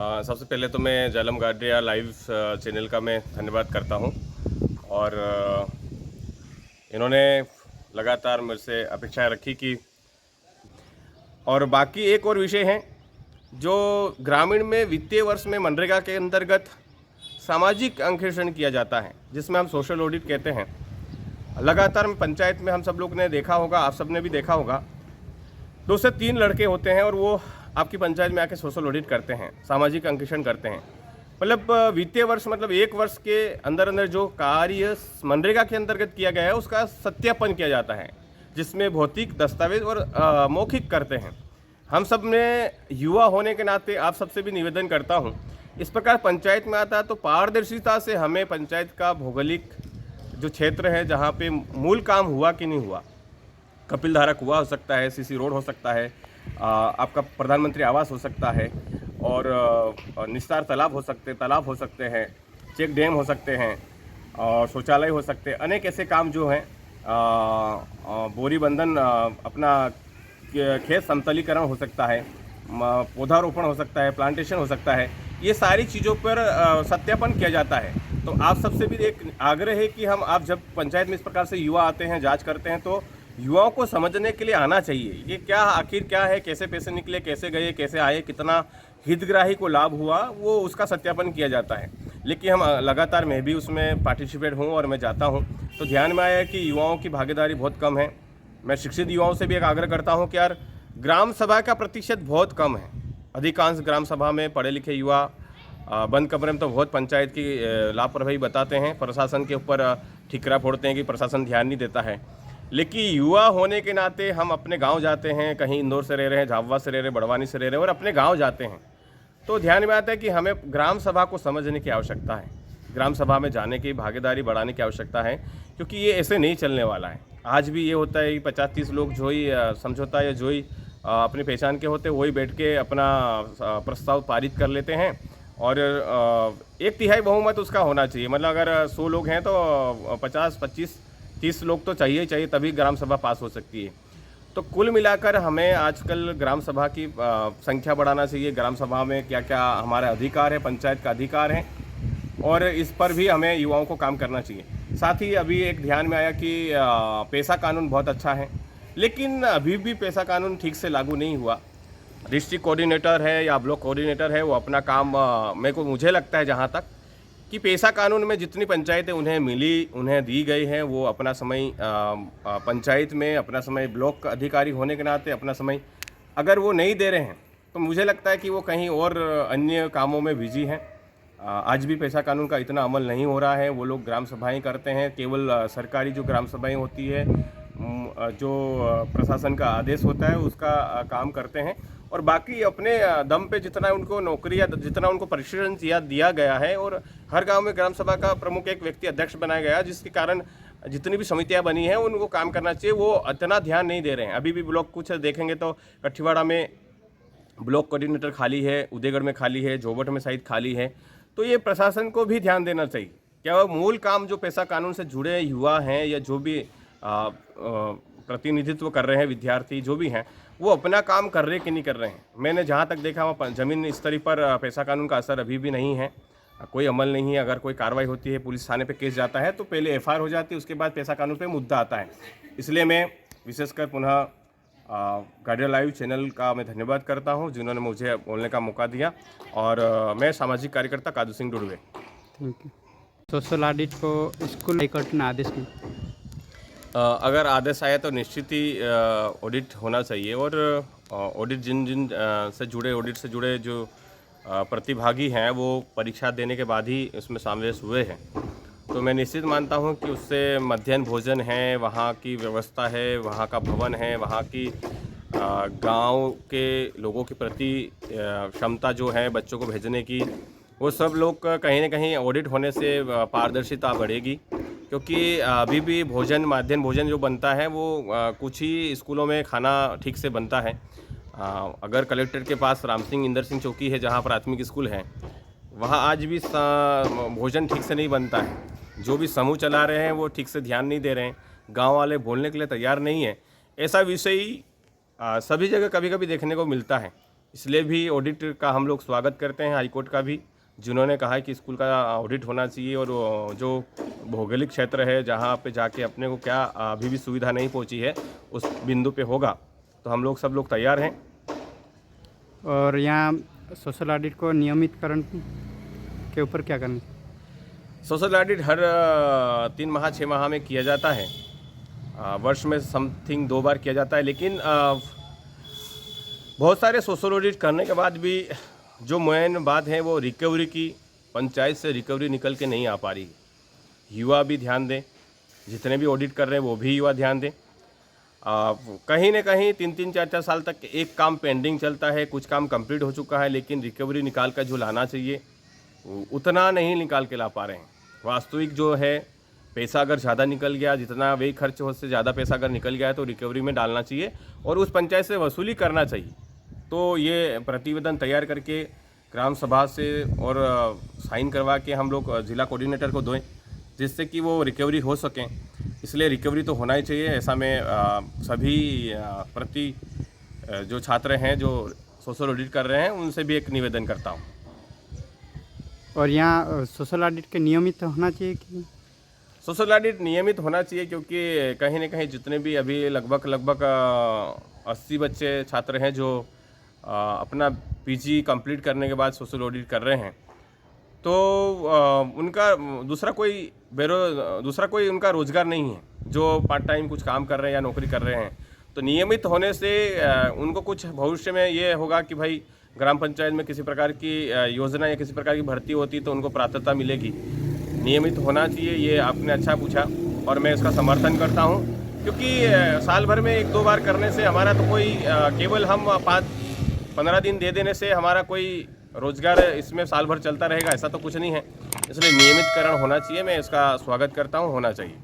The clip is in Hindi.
सबसे पहले तो मैं जालम गाडिया लाइव चैनल का मैं धन्यवाद करता हूं और इन्होंने लगातार मेरे से अपेक्षाएं रखी कि और बाकी एक और विषय है जो ग्रामीण में वित्तीय वर्ष में मनरेगा के अंतर्गत सामाजिक अंकेक्षण किया जाता है जिसमें हम सोशल ऑडिट कहते हैं। लगातार पंचायत में हम सब लोग ने देखा होगा, आप सब ने भी देखा होगा, 2 से 3 लड़के होते हैं और वो आपकी पंचायत में आके सोशल ऑडिट करते हैं, सामाजिक अंकेक्षण करते हैं। मतलब वित्तीय वर्ष मतलब 1 वर्ष के अंदर अंदर जो कार्य मनरेगा के अंतर्गत किया गया है उसका सत्यापन किया जाता है, जिसमें भौतिक दस्तावेज और मौखिक करते हैं। हम सब ने युवा होने के नाते आप सबसे भी निवेदन करता हूँ, इस प्रकार पंचायत में आता है तो पारदर्शिता से हमें पंचायत का भौगोलिक जो क्षेत्र है जहाँ पे मूल काम हुआ कि नहीं हुआ, कपिल धारा कुआं हो सकता है, सीसी रोड हो सकता है, आपका प्रधानमंत्री आवास हो सकता है और निस्तार तालाब हो सकते हैं, चेक डैम हो सकते हैं और शौचालय हो सकते हैं। अनेक ऐसे काम जो हैं, बोरी बंधन, अपना खेत समतलीकरण हो सकता है, पौधारोपण हो सकता है, प्लांटेशन हो सकता है। ये सारी चीज़ों पर सत्यापन किया जाता है। तो आप सबसे भी एक आग्रह है कि आप जब पंचायत में इस प्रकार से युवा आते हैं, जांच करते हैं, तो युवाओं को समझने के लिए आना चाहिए ये क्या आखिर क्या है, कैसे पैसे निकले, कैसे गए, कैसे आए, कितना हितग्राही को लाभ हुआ, वो उसका सत्यापन किया जाता है। लेकिन हम लगातार मैं भी उसमें पार्टिसिपेट हूँ और मैं जाता हूँ तो ध्यान में आया कि युवाओं की भागीदारी बहुत कम है। मैं शिक्षित युवाओं से भी एक आग्रह करता हूँ कि यार ग्राम सभा का प्रतिशत बहुत कम है। अधिकांश ग्राम सभा में पढ़े लिखे युवा बंद कमरे में तो बहुत पंचायत की लापरवाही बताते हैं, प्रशासन के ऊपर ठिकरा फोड़ते हैं कि प्रशासन ध्यान नहीं देता है। लेकिन युवा होने के नाते हम अपने गांव जाते हैं, कहीं इंदौर से रह रहे हैं, झाबुआ से रह रहे हैं, बड़वानी से रह रहे हैं और अपने गांव जाते हैं तो ध्यान में आता है कि हमें ग्राम सभा को समझने की आवश्यकता है, ग्राम सभा में जाने की भागीदारी बढ़ाने की आवश्यकता है, क्योंकि ये ऐसे नहीं चलने वाला है। आज भी ये होता है कि 50-30 लोग जो ही समझौता या जो ही अपनी पहचान के होते वही बैठ के अपना प्रस्ताव पारित कर लेते हैं और 1/3 बहुमत उसका होना चाहिए। मतलब अगर 100 लोग हैं तो 50, 25, 30 लोग तो चाहिए ही चाहिए, तभी ग्राम सभा पास हो सकती है। तो कुल मिलाकर हमें आजकल ग्राम सभा की संख्या बढ़ाना चाहिए। ग्राम सभा में क्या क्या हमारा अधिकार है, पंचायत का अधिकार है और इस पर भी हमें युवाओं को काम करना चाहिए। साथ ही अभी एक ध्यान में आया कि पैसा कानून बहुत अच्छा है, लेकिन अभी भी पैसा कानून ठीक से लागू नहीं हुआ। डिस्ट्रिक्ट कोऑर्डिनेटर है या ब्लॉक कोऑर्डिनेटर है, वो अपना काम मुझे लगता है जहाँ तक कि पैसा कानून में जितनी पंचायतें उन्हें दी गई हैं, वो अपना समय पंचायत में, अपना समय ब्लॉक अधिकारी होने के नाते अपना समय अगर वो नहीं दे रहे हैं तो मुझे लगता है कि वो कहीं और अन्य कामों में बिजी हैं। आज भी पैसा कानून का इतना अमल नहीं हो रहा है। वो लोग ग्राम सभाएं करते हैं, केवल सरकारी जो ग्राम सभाएं होती है, जो प्रशासन का आदेश होता है उसका काम करते हैं और बाकी अपने दम पे जितना उनको नौकरी या जितना उनको प्रशिक्षण दिया गया है। और हर गांव में ग्राम सभा का प्रमुख एक व्यक्ति अध्यक्ष बनाया गया, जिसके कारण जितनी भी समितियां बनी हैं उनको काम करना चाहिए, वो इतना ध्यान नहीं दे रहे हैं। अभी भी ब्लॉक कुछ देखेंगे तो कठीवाड़ा में ब्लॉक कोऑर्डिनेटर खाली है, उदयगढ़ में खाली है, जोबट में शायद खाली है। तो ये प्रशासन को भी ध्यान देना चाहिए। क्या वो मूल काम जो पैसा कानून से जुड़े युवा हैं या जो भी प्रतिनिधित्व कर रहे हैं, विद्यार्थी जो भी हैं, वो अपना काम कर रहे कि नहीं कर रहे हैं। मैंने जहाँ तक देखा वहाँ ज़मीन स्तर पर पैसा कानून का असर अभी भी नहीं है, कोई अमल नहीं है। अगर कोई कार्रवाई होती है, पुलिस थाने पे केस जाता है तो पहले एफआईआर हो जाती है, उसके बाद पैसा कानून पे मुद्दा आता है। इसलिए मैं विशेषकर पुनः गाडिया लाइव चैनल का मैं धन्यवाद करता हूं, जिन्होंने मुझे बोलने का मौका दिया। और मैं सामाजिक कार्यकर्ता Kadu Singh Dudwe. Thank you. Social audit को स्कूल हाईकोर्ट ने आदेश दिया, अगर आदेश आया तो निश्चित ही ऑडिट होना चाहिए और ऑडिट जिन ऑडिट से जुड़े जो प्रतिभागी हैं वो परीक्षा देने के बाद ही उसमें समावेश हुए हैं। तो मैं निश्चित मानता हूं कि उससे मध्याह्न भोजन है, वहाँ की व्यवस्था है, वहाँ का भवन है, वहाँ की गांव के लोगों के प्रति क्षमता जो है बच्चों को भेजने की, वो सब लोग कहीं ना कहीं ऑडिट होने से पारदर्शिता बढ़ेगी। क्योंकि अभी भी मध्याह्न भोजन जो बनता है वो कुछ ही स्कूलों में खाना ठीक से बनता है। अगर कलेक्टर के पास राम सिंह इंदर सिंह चौकी है जहाँ प्राथमिक स्कूल है, वहाँ आज भी भोजन ठीक से नहीं बनता है। जो भी समूह चला रहे हैं वो ठीक से ध्यान नहीं दे रहे हैं, गांव वाले बोलने के लिए तैयार नहीं है। ऐसा विषय सभी जगह कभी कभी देखने को मिलता है। इसलिए भी ऑडिट का हम लोग स्वागत करते हैं, हाईकोर्ट का भी, जिन्होंने कहा है कि स्कूल का ऑडिट होना चाहिए। और जो भौगोलिक क्षेत्र है जहाँ पे जाके अपने को क्या अभी भी सुविधा नहीं पहुँची है, उस बिंदु पे होगा, तो हम लोग सब लोग तैयार हैं। और यहाँ सोशल ऑडिट को नियमितकरण के ऊपर क्या करना? सोशल ऑडिट हर 3 माह 6 माह में किया जाता है। वर्ष में समथिंग 2 बार किया जाता है, लेकिन बहुत सारे सोशल ऑडिट करने के बाद भी जो मेन बात है वो रिकवरी की, पंचायत से रिकवरी निकल के नहीं आ पा रही। युवा भी ध्यान दें, जितने भी ऑडिट कर रहे हैं वो भी युवा ध्यान दें। कहीं ना कहीं 3-3 4-4 साल तक एक काम पेंडिंग चलता है, कुछ काम कंप्लीट हो चुका है, लेकिन रिकवरी निकाल कर जो लाना चाहिए उतना नहीं निकाल के ला पा रहे हैं। वास्तविक जो है पैसा अगर ज़्यादा निकल गया, जितना वही खर्च हो से ज़्यादा पैसा अगर निकल गया है तो रिकवरी में डालना चाहिए और उस पंचायत से वसूली करना चाहिए। तो ये प्रतिवेदन तैयार करके ग्राम सभा से और साइन करवा के हम लोग जिला कोऑर्डिनेटर को दें, जिससे कि वो रिकवरी हो सकें। इसलिए रिकवरी तो होना ही चाहिए, ऐसा मैं सभी जो छात्र हैं जो सोशल ऑडिट कर रहे हैं उनसे भी एक निवेदन करता हूँ। और यहाँ सोशल ऑडिट के नियमित होना चाहिए कि? सोशल ऑडिट नियमित होना चाहिए, क्योंकि कहीं ना कहीं जितने भी अभी लगभग 80 बच्चे छात्र हैं जो अपना पीजी कंप्लीट करने के बाद सोशल ऑडिट कर रहे हैं, तो उनका दूसरा कोई उनका रोज़गार नहीं है जो पार्ट टाइम कुछ काम कर रहे हैं या नौकरी कर रहे हैं। तो नियमित होने से उनको कुछ भविष्य में ये होगा कि भाई ग्राम पंचायत में किसी प्रकार की योजना या किसी प्रकार की भर्ती होती तो उनको प्राथमिकता मिलेगी। नियमित होना चाहिए, ये आपने अच्छा पूछा और मैं इसका समर्थन करता हूँ, क्योंकि साल भर में 1-2 बार करने से हमारा तो कोई केवल हम 5-15 दिन दे देने से हमारा कोई रोजगार इसमें साल भर चलता रहेगा, ऐसा तो कुछ नहीं है। इसलिए नियमितकरण होना चाहिए, मैं इसका स्वागत करता हूँ, होना चाहिए।